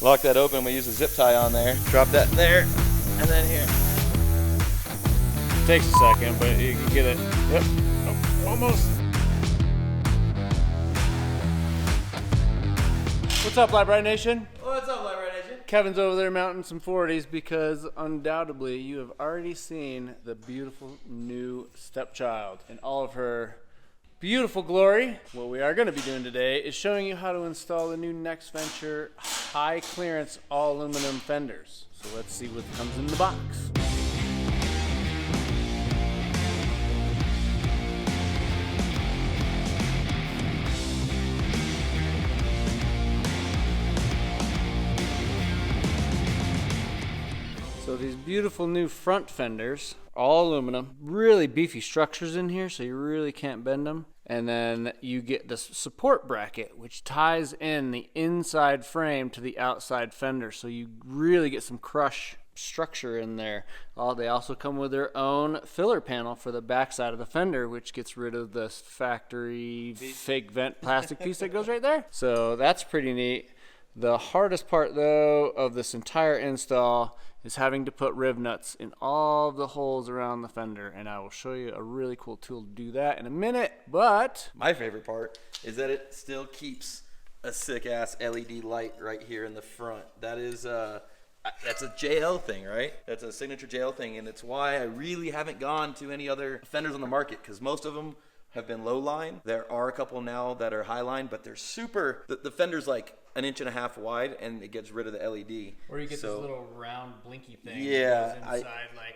lock that open. We use a zip tie on there. Drop that in there, and then here. Takes a second, but you can get it. Yep. Oh, almost. What's up, Brite Nation? What's up, Brite Nation? Kevin's over there mounting some 40s because undoubtedly you have already seen the beautiful new stepchild in all of her beautiful glory. What we are going to be doing today is showing you how to install the new Next Venture high clearance all aluminum fenders. So let's see what comes in the box. So these beautiful new front fenders, all aluminum, really beefy structures in here, so you really can't bend them. And then you get this support bracket, which ties in the inside frame to the outside fender, so you really get some crush structure in there. They also come with their own filler panel for the backside of the fender, which gets rid of this factory fake vent plastic piece that goes right there. So that's pretty neat. The hardest part, though, of this entire install is having to put Rivnuts in all the holes around the fender, and I will show you a really cool tool to do that in a minute. But my favorite part is that it still keeps a sick-ass LED light right here in the front. That is that's a JL thing, right? That's a signature JL thing, and it's why I really haven't gone to any other fenders on the market, because most of them have been low line. There are a couple now that are high line, but they're super, the fender's like 1.5 inches wide, and it gets rid of the LED. Or you get this little round blinky thing. Yeah, that goes inside, like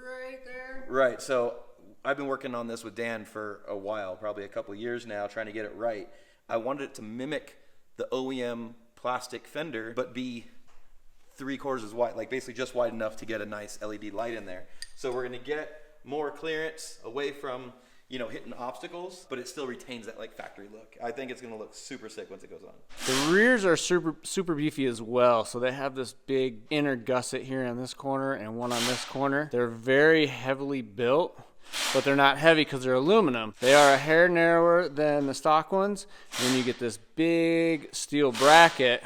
right there. Right. So I've been working on this with Dan for a while, probably a couple of years now, trying to get it right. I wanted it to mimic the OEM plastic fender, but be 3/4 as wide, like basically just wide enough to get a nice LED light in there. So we're gonna get more clearance away from, you know, hitting obstacles, but it still retains that like factory look. I think it's gonna look super sick once it goes on. The rears are super beefy as well. So they have this big inner gusset here on this corner and one on this corner. They're very heavily built, but they're not heavy because they're aluminum. They are a hair narrower than the stock ones. And then you get this big steel bracket,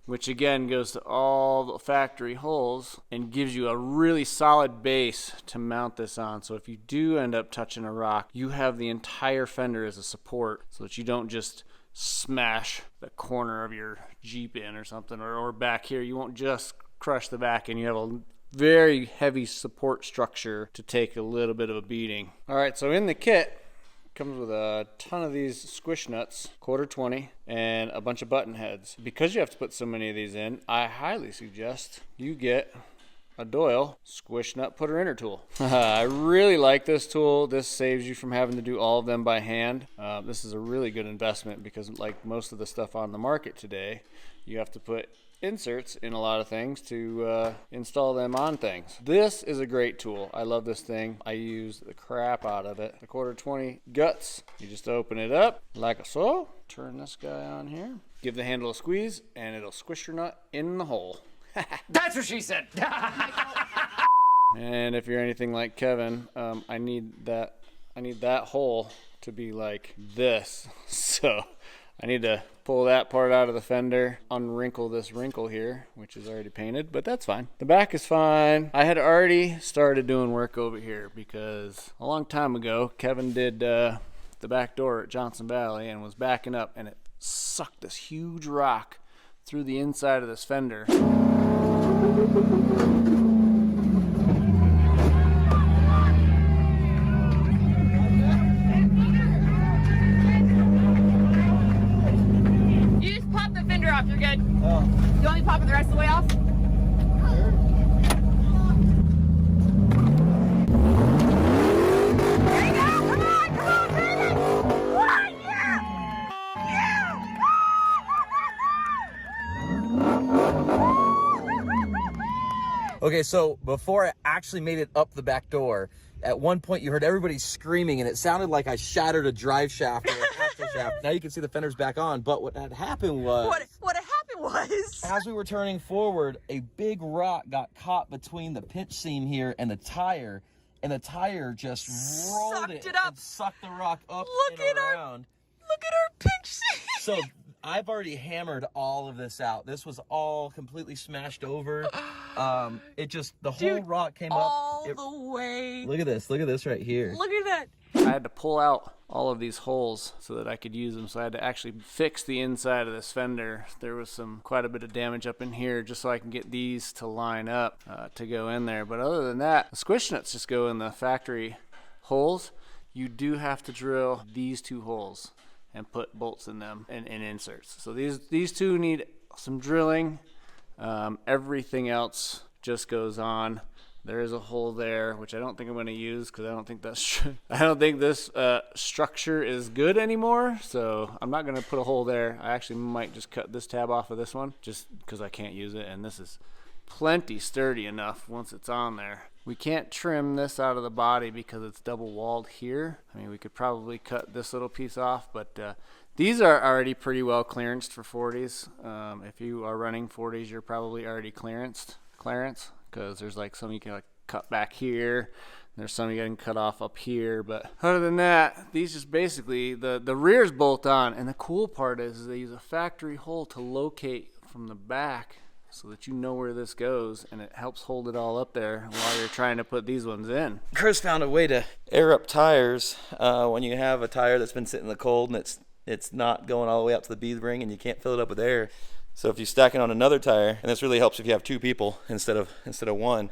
which again goes to all the factory holes and gives you a really solid base to mount this on. So if you do end up touching a rock, you have the entire fender as a support so that you don't just smash the corner of your Jeep in or something, or back here. You won't just crush the back, and you have a very heavy support structure to take a little bit of a beating. All right, so in the kit, comes with a ton of these squish nuts, 1/4 and a bunch of button heads. Because you have to put so many of these in, I highly suggest you get a Doyle squish nut putter inner tool. I really like this tool. This saves you from having to do all of them by hand. This is a really good investment because, like most of the stuff on the market today, you have to put inserts in a lot of things to install them on things. This is a great tool. I love this thing. I use the crap out of it. The 1/4 guts, you just open it up like so. Turn this guy on here. Give the handle a squeeze and it'll squish your nut in the hole. That's what she said. And if you're anything like Kevin, I need that hole to be like this. So I need to pull that part out of the fender, unwrinkle this wrinkle here, which is already painted, but that's fine. The back is fine. I had already started doing work over here because a long time ago, Kevin did the back door at Johnson Valley and was backing up, and it sucked this huge rock through the inside of this fender. Off, you're good. Oh. You want me to pop it the rest of the way off? Sure. There you go! Come on, David! What? Yeah! Yeah! Okay, so before I actually made it up the back door, at one point you heard everybody screaming and it sounded like I shattered a drive shaft or an axle shaft. Now you can see the fenders back on, but what had happened was... What had happened was... As we were turning forward, a big rock got caught between the pinch seam here and the tire just rolled Sucked it up. and sucked the rock up Look and at around. Look at our pinch seam. So I've already hammered all of this out. This was all completely smashed over. It just, the whole rock came all up. the way. Look at this right here. Look at that. I had to pull out all of these holes so that I could use them. So I had to actually fix the inside of this fender. There was quite a bit of damage up in here just so I can get these to line up to go in there. But other than that, the squish nuts just go in the factory holes. You do have to drill these 2 holes and put bolts in them and inserts. So these 2 need some drilling. Everything else just goes on. There is a hole there, which I don't think I'm going to use because I don't think this structure is good anymore. So I'm not going to put a hole there. I actually might just cut this tab off of this one just because I can't use it. And this is plenty sturdy enough once it's on there. We can't trim this out of the body because it's double walled here. I mean, we could probably cut this little piece off, but these are already pretty well clearanced for 40s. If you are running 40s, you're probably already clearance. Because there's like some you can like cut back here. There's some you can cut off up here. But other than that, these just basically, the rears bolt on. And the cool part is they use a factory hole to locate from the back so that you know where this goes. And it helps hold it all up there while you're trying to put these ones in. Chris found a way to air up tires when you have a tire that's been sitting in the cold and it's not going all the way out to the bead ring and you can't fill it up with air. So if you stack it on another tire, and this really helps if you have 2 people instead of one.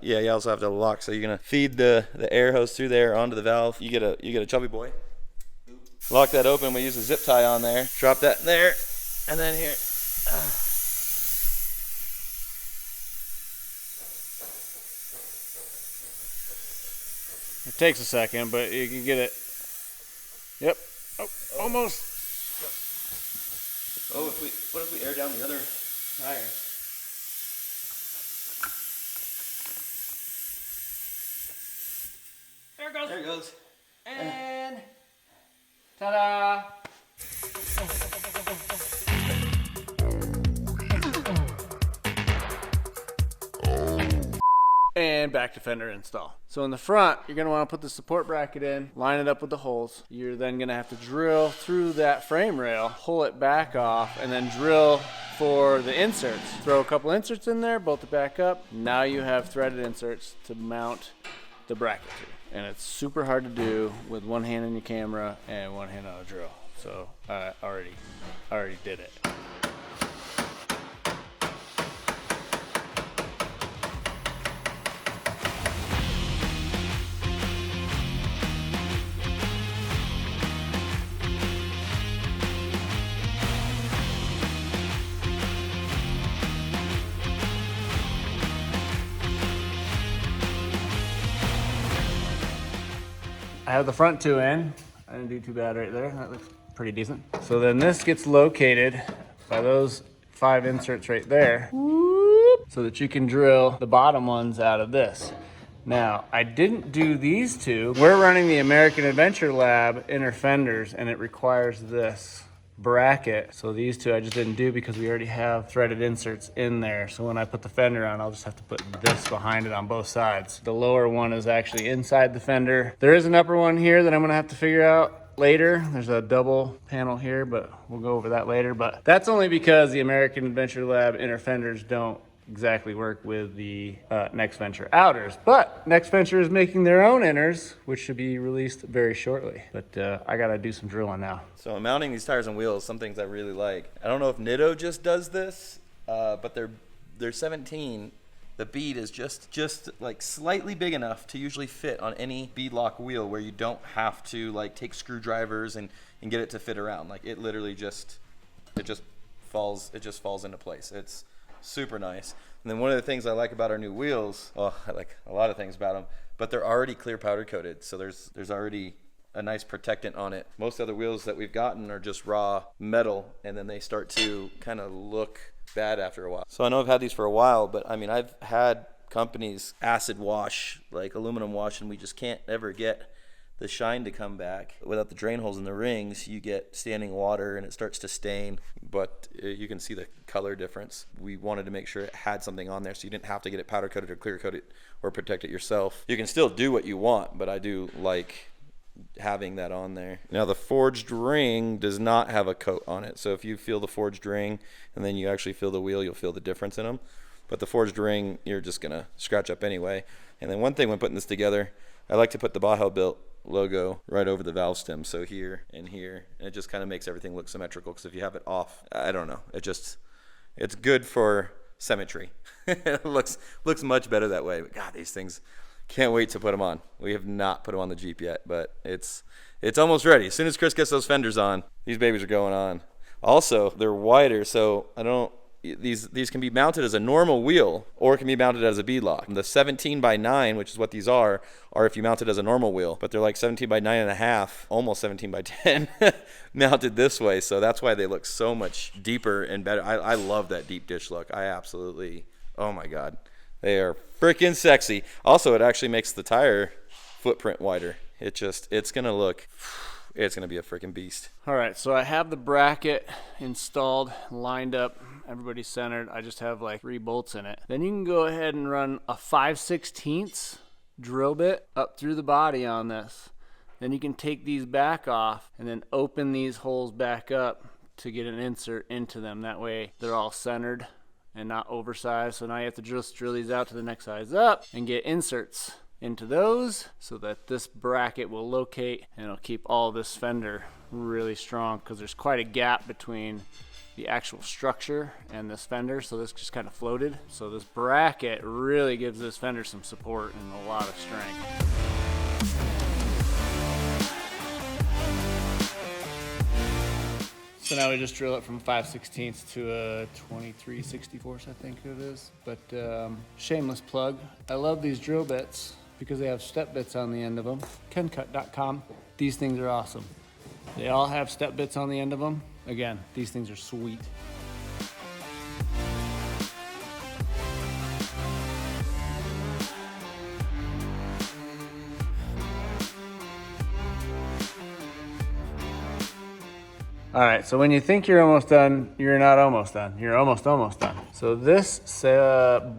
You also have to lock. So you're gonna feed the air hose through there onto the valve. You get a chubby boy. Lock that open. We use a zip tie on there. Drop that in there, and then here. It takes a second, but you can get it. Yep. Oh, almost. Oh, what if we air down the other tire? There it goes. There it goes. And Ta-da! And back to fender install. So in the front, you're gonna wanna put the support bracket in, line it up with the holes. You're then gonna have to drill through that frame rail, pull it back off, and then drill for the inserts. Throw a couple inserts in there, bolt it back up. Now you have threaded inserts to mount the bracket to. And it's super hard to do with one hand on your camera and one hand on a drill. So I already did it. I have the front 2 in. I didn't do too bad right there. That looks pretty decent. So then this gets located by those 5 inserts right there, so that you can drill the bottom ones out of this. Now, I didn't do these 2. We're running the American Adventure Lab inner fenders, and it requires this bracket. So these 2 I just didn't do because we already have threaded inserts in there. So when I put the fender on, I'll just have to put this behind it on both sides. The lower one is actually inside the fender. There is an upper one here that I'm gonna have to figure out later. There's a double panel here, but we'll go over that later. But that's only because the American Adventure Lab inner fenders don't exactly work with the Next Venture outers. But Next Venture is making their own inners, which should be released very shortly. But I gotta do some drilling now. So mounting these tires on wheels, some things I really like. I don't know if Nitto just does this, but they're 17. The bead is just like slightly big enough to usually fit on any beadlock wheel where you don't have to like take screwdrivers and get it to fit around. Like it literally just falls into place. It's super nice. And then one of the things I like about our new wheels, well, I like a lot of things about them, but they're already clear powder coated. So there's already a nice protectant on it. Most other wheels that we've gotten are just raw metal, and then they start to kind of look bad after a while. So I know I've had these for a while, but I mean, I've had companies acid wash, like aluminum wash, and we just can't ever get the shine to come back. Without the drain holes in the rings, you get standing water and it starts to stain, but you can see the color difference. We wanted to make sure it had something on there so you didn't have to get it powder coated or clear coated or protect it yourself. You can still do what you want, but I do like having that on there. Now the forged ring does not have a coat on it. So if you feel the forged ring and then you actually feel the wheel, you'll feel the difference in them. But the forged ring, you're just going to scratch up anyway. And then one thing when putting this together, I like to put the Baja Built logo right over the valve stem. So here and here. And it just kind of makes everything look symmetrical, because if you have it off, I don't know. It's good for symmetry. It looks much better that way. But God, these things, can't wait to put them on. We have not put them on the Jeep yet, but it's almost ready. As soon as Chris gets those fenders on, these babies are going on. Also, they're wider, so these can be mounted as a normal wheel, or it can be mounted as a bead lock. The 17x9, which is what these are if you mount it as a normal wheel, but they're like 17x9.5, almost 17x10 mounted this way. So that's why they look so much deeper and better. I love that deep dish look. Oh my God. They are freaking sexy. Also, it actually makes the tire footprint wider. It's going to be a freaking beast. All right, so I have the bracket installed, lined up, everybody's centered. I just have like 3 bolts in it. Then you can go ahead and run a 5/16 drill bit up through the body on this. Then you can take these back off and then open these holes back up to get an insert into them. That way they're all centered and not oversized. So now you have to just drill these out to the next size up and get inserts into those so that this bracket will locate, and it'll keep all this fender really strong, because there's quite a gap between the actual structure and this fender. So this just kind of floated. So this bracket really gives this fender some support and a lot of strength. So now we just drill it from 5/16 to a 23/64, I think it is. But shameless plug, I love these drill bits because they have step bits on the end of them. Kencut.com. These things are awesome. They all have step bits on the end of them. Again, these things are sweet. All right, so when you think you're almost done, you're not almost done. You're almost done. So this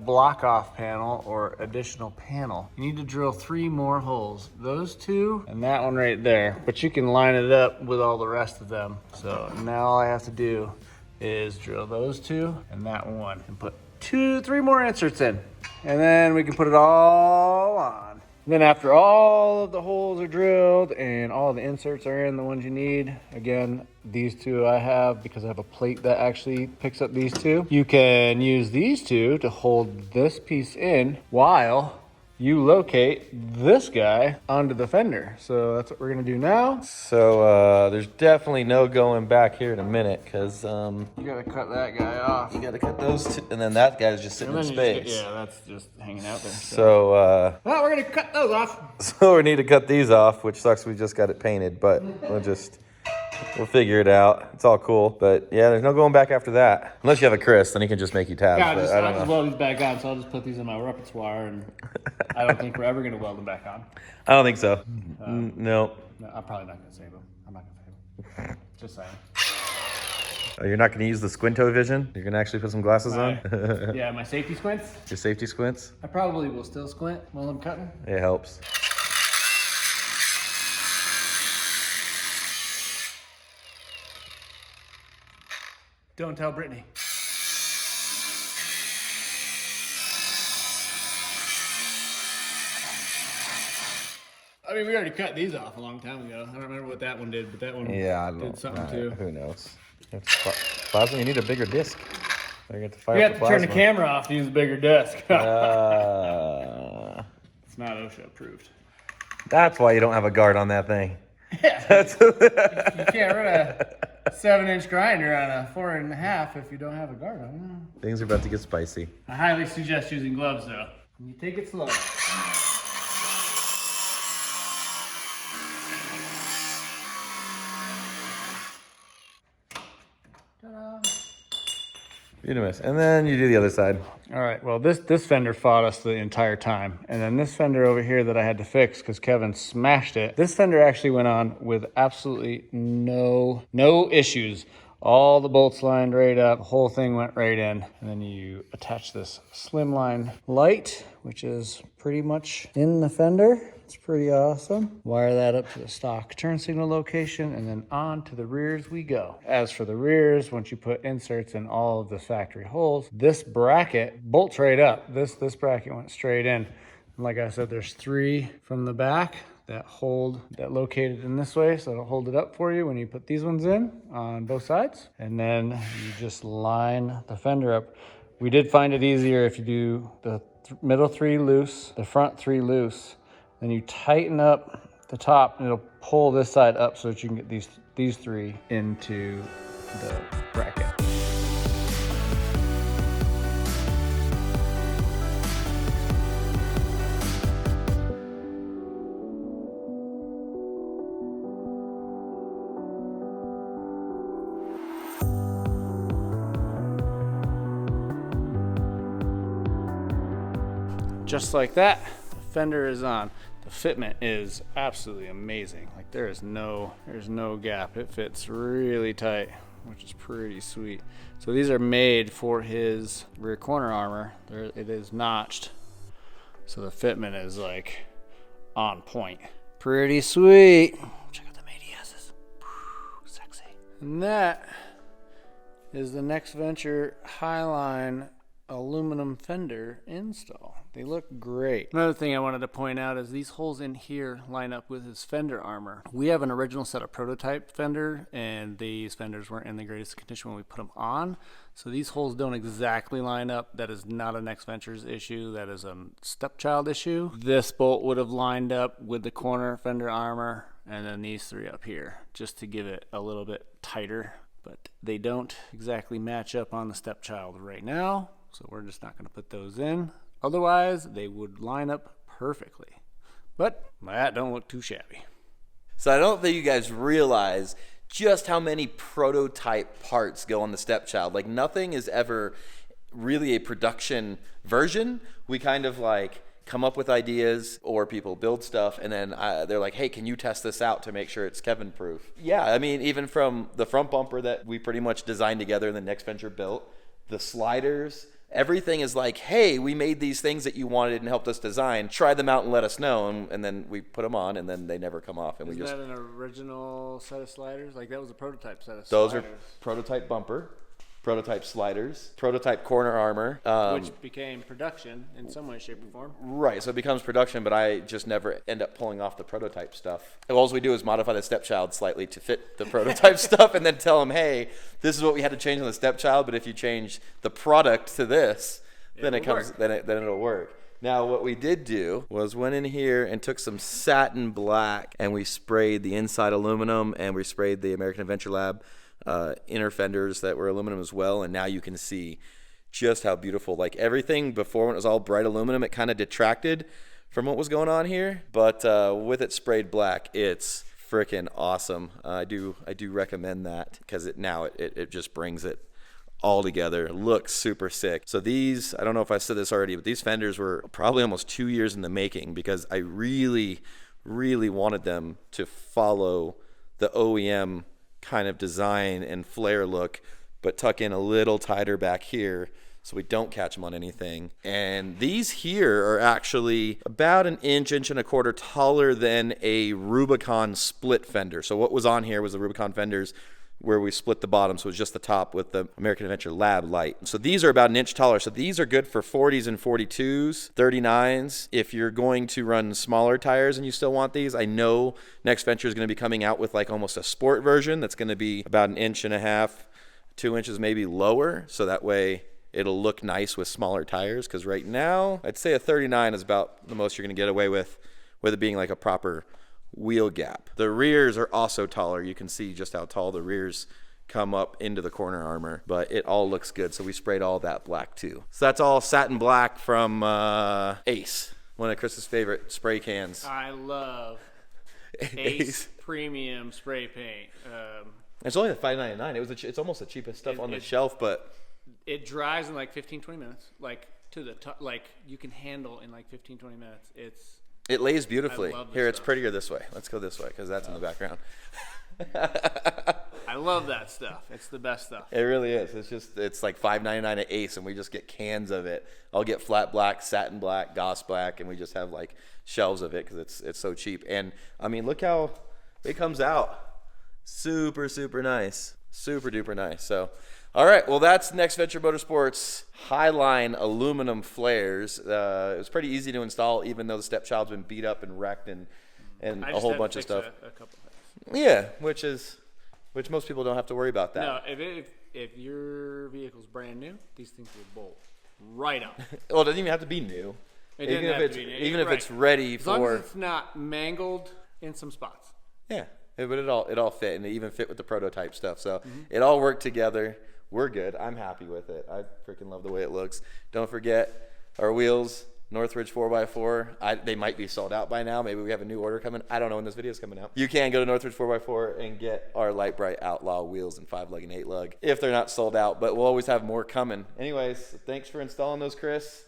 block off panel or additional panel, you need to drill 3 more holes. Those 2 and that one right there, but you can line it up with all the rest of them. So now all I have to do is drill those 2 and that one and put 3 more inserts in. And then we can put it all on. Then after all of the holes are drilled and all the inserts are in, the ones you need, again, these 2 I have because I have a plate that actually picks up these 2. You can use these 2 to hold this piece in while you locate this guy onto the fender. So that's what we're gonna do now. So there's definitely no going back here in a minute, because You gotta cut that guy off. you got to cut those 2, and then that guy's just sitting in space. Yeah, that's just hanging out there. So Well, we're gonna cut those off. so we need to cut these off, which sucks. We just got it painted, but we'll figure it out. It's all cool. But yeah, there's no going back after that. Unless you have a Chris, then he can just make you tabs. Yeah, but I'll just weld these back on, so I'll just put these in my repertoire, and I don't think we're ever gonna weld them back on. I don't think so. No. No, I'm probably not gonna save them. I'm not gonna save them. Just saying. Oh, you're not going to use the squinto vision? You're going to actually put some glasses on? Yeah, my safety squints. Your safety squints? I probably will still squint while I'm cutting. It helps. Don't tell Brittany. I mean, we already cut these off a long time ago. I don't remember what that one did, but that one did something too. Who knows? Plasma, you need a bigger disc. You have to turn the camera off to use a bigger disc. It's not OSHA approved. That's why you don't have a guard on that thing. Yeah. You can't run a 7-inch grinder on a 4.5 if you don't have a guard on. Things are about to get spicy. I highly suggest using gloves though. You take it slow. Beautiful. And then you do the other side. All right, well, this fender fought us the entire time. And then this fender over here that I had to fix because Kevin smashed it. This fender actually went on with absolutely no issues All the bolts lined right up, the whole thing went right in. And then you attach this slimline light, which is pretty much in the fender. It's pretty awesome. Wire that up to the stock turn signal location, and then on to the rears we go. As for the rears, once you put inserts in all of the factory holes, this bracket bolts right up. This bracket went straight in. And like I said, there's 3 from the back that located in this way, so it'll hold it up for you when you put these ones in on both sides. And then you just line the fender up. We did find it easier if you do the middle 3 loose, the front 3 loose, then you tighten up the top and it'll pull this side up so that you can get these 3 into the bracket. Just like that, the fender is on. The fitment is absolutely amazing. Like there's no gap. It fits really tight, which is pretty sweet. So these are made for his rear corner armor. It is notched, so the fitment is like on point. Pretty sweet. Check out the ADSs. Sexy. And that is the Next Venture Highline aluminum fender install. They look great. Another thing I wanted to point out is these holes in here line up with his fender armor. We have an original set of prototype fender, and these fenders weren't in the greatest condition when we put them on. So these holes don't exactly line up. That is not a Next Ventures issue. That is a stepchild issue. This bolt would have lined up with the corner fender armor, and then these 3 up here, just to give it a little bit tighter. But they don't exactly match up on the stepchild right now, so we're just not going to put those in. Otherwise, they would line up perfectly. But that don't look too shabby. So I don't think you guys realize just how many prototype parts go on the stepchild. Like nothing is ever really a production version. We kind of like come up with ideas, or people build stuff, and then they're like, hey, can you test this out to make sure it's Kevin proof? Yeah, I mean, even from the front bumper that we pretty much designed together and the Next Venture built, the sliders, everything is like, hey, we made these things that you wanted and helped us design. Try them out and let us know. And then we put them on, and then they never come off. And Isn't that an original set of sliders? Like that was a prototype set of those sliders. Are prototype bumper, prototype sliders, prototype corner armor. Which became production in some way, shape, or form. Right, so it becomes production, but I just never end up pulling off the prototype stuff. All we do is modify the stepchild slightly to fit the prototype stuff, and then tell them, hey, this is what we had to change on the stepchild, but if you change the product to this, then it'll work. Now, what we did do was went in here and took some satin black, and we sprayed the inside aluminum, and we sprayed the American Adventure Lab inner fenders that were aluminum as well. And now you can see just how beautiful, like everything before when it was all bright aluminum, it kind of detracted from what was going on here. But with it sprayed black, it's freaking awesome. I do recommend that because it just brings it all together. It looks super sick. So these, I don't know if I said this already, but these fenders were probably almost 2 years in the making because I really, really wanted them to follow the OEM kind of design and flare look, but tuck in a little tighter back here so we don't catch them on anything. And these here are actually about an inch and a quarter taller than a Rubicon split fender. So what was on here was the Rubicon fenders where we split the bottom, so it was just the top with the American Adventure Lab Lite. So these are about an inch taller. So these are good for 40s and 42s, 39s. If you're going to run smaller tires and you still want these, I know Next Venture is going to be coming out with like almost a sport version that's going to be about an inch and a half, 2 inches maybe lower, so that way it'll look nice with smaller tires. Because right now, I'd say a 39 is about the most you're going to get away with it being like a proper wheel gap. The rears are also taller. You can see just how tall the rears come up into the corner armor, but it all looks good. So we sprayed all that black too. So that's all satin black from Ace, one of Chris's favorite spray cans. I love Ace premium spray paint. It's only at $5.99. It's almost the cheapest stuff on the shelf, but it dries in like 15-20 minutes. Like to the like you can handle in like 15-20 minutes. It lays beautifully. Here, it's prettier this way. Let's go this way because that's in the background. I love that stuff. It's the best stuff. It really is. It's like $5.99 at Ace, and we just get cans of it. I'll get flat black, satin black, goss black, and we just have like shelves of it because it's so cheap. And I mean, look how it comes out. Super, super nice. Super duper nice. So, all right. Well, that's Next Venture Motorsport's Highline aluminum flares. It was pretty easy to install, even though the stepchild's been beat up and wrecked and I a just whole had to bunch of fix stuff. A couple things. Yeah, which most people don't have to worry about that. No, if your vehicle's brand new, these things will bolt right up. Well, it doesn't even have to be new. It Even doesn't if have it's to be new. even if Right. it's ready As long as for it's not mangled in some spots. yeah, but it all fit, and it even fit with the prototype stuff. So it all worked together. We're good. I'm happy with it. I freaking love the way it looks. Don't forget our wheels, Northridge 4x4. They might be sold out by now. Maybe we have a new order coming. I don't know when this video is coming out. You can go to Northridge 4x4 and get our Lite Brite Outlaw wheels in 5-lug and 8-lug if they're not sold out. But we'll always have more coming. Anyways, thanks for installing those, Chris.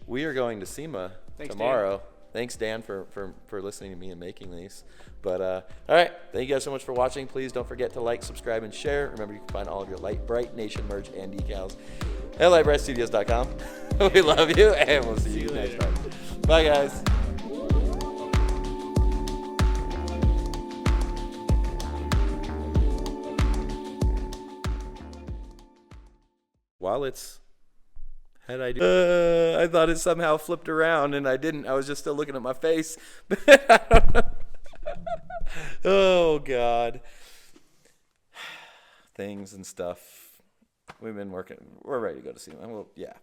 We are going to SEMA tomorrow. Dan. Thanks, Dan, for listening to me and making these. But, all right. Thank you guys so much for watching. Please don't forget to like, subscribe, and share. Remember, you can find all of your Lite Brite Nation merch and decals at LiteBriteStudios.com. We love you, and we'll see you next time. Bye, guys. While it's... How'd I do? I thought it somehow flipped around, and I didn't. I was just still looking at my face. Oh, God. Things and stuff. We've been working. We're ready to go to SEMA. Well, yeah.